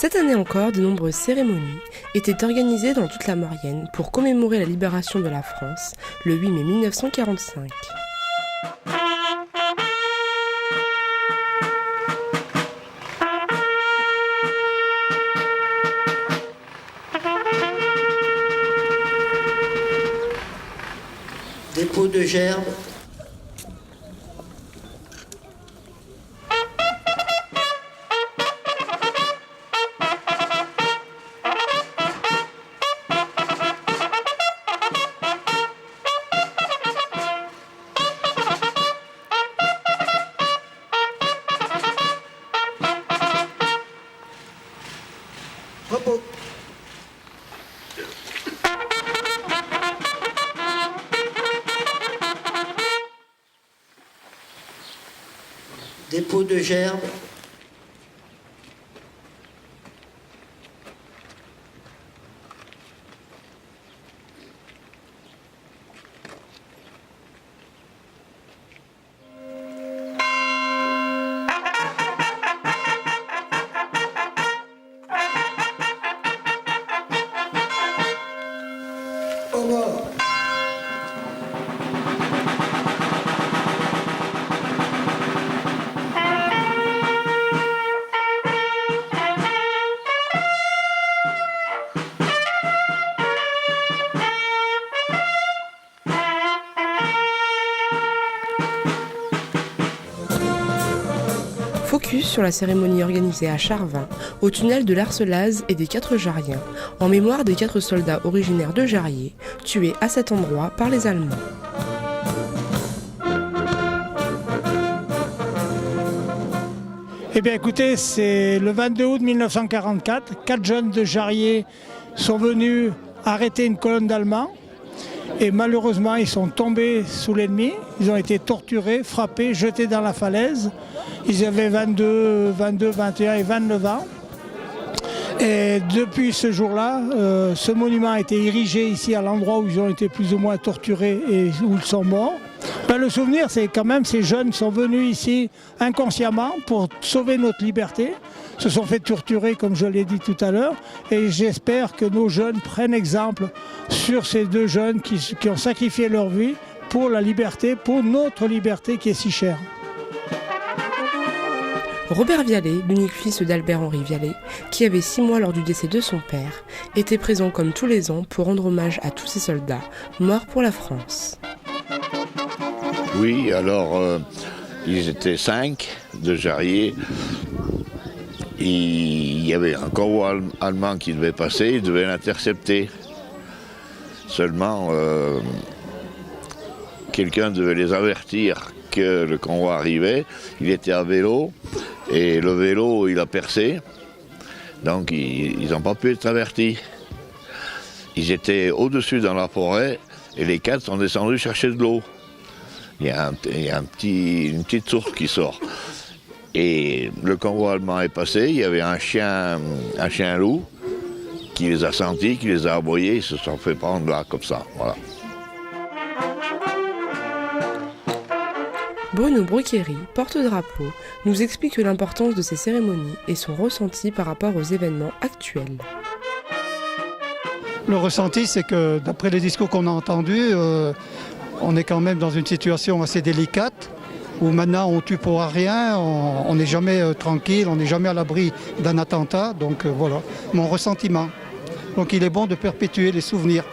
Cette année encore, de nombreuses cérémonies étaient organisées dans toute la Maurienne pour commémorer la libération de la France le 8 mai 1945. Dépôt de gerbes. Repos. Dépôt de gerbes. Au revoir. Focus sur la cérémonie organisée à Charvin, au tunnel de l'Arcelaz et des 4 Jarriens, en mémoire des 4 soldats originaires de Jarrier, tués à cet endroit par les Allemands. Eh bien écoutez, c'est le 22 août 1944, 4 jeunes de Jarrier sont venus arrêter une colonne d'Allemands et malheureusement ils sont tombés sous l'ennemi, ils ont été torturés, frappés, jetés dans la falaise. Ils avaient 22, 21 et 29 ans. Et depuis ce jour-là, ce monument a été érigé ici à l'endroit où ils ont été plus ou moins torturés et où ils sont morts. Ben, le souvenir, c'est quand même ces jeunes sont venus ici inconsciemment pour sauver notre liberté, se sont fait torturer comme je l'ai dit tout à l'heure, et j'espère que nos jeunes prennent exemple sur ces 2 jeunes qui ont sacrifié leur vie pour la liberté, pour notre liberté qui est si chère. Robert Vialet, l'unique fils d'Albert-Henri Vialet, qui avait 6 mois lors du décès de son père, était présent comme tous les ans pour rendre hommage à tous ces soldats morts pour la France. Oui, alors ils étaient 5 de Jarrier. Il y avait un convoi allemand qui devait passer, il devait l'intercepter. Seulement, quelqu'un devait les avertir que le convoi arrivait. Il était à vélo et le vélo il a percé. Donc ils n'ont pas pu être avertis. Ils étaient au-dessus dans la forêt et les 4 sont descendus chercher de l'eau. Il y a une petite source qui sort. Et le convoi allemand est passé, il y avait un chien loup qui les a sentis, qui les a aboyés, ils se sont fait prendre là, comme ça. Voilà. Bruno Brucchieri, porte-drapeau, nous explique l'importance de ces cérémonies et son ressenti par rapport aux événements actuels. Le ressenti, c'est que d'après les discours qu'on a entendus, on est quand même dans une situation assez délicate où maintenant on tue pour rien, on n'est jamais tranquille, on n'est jamais à l'abri d'un attentat. Donc voilà, mon ressentiment. Donc il est bon de perpétuer les souvenirs.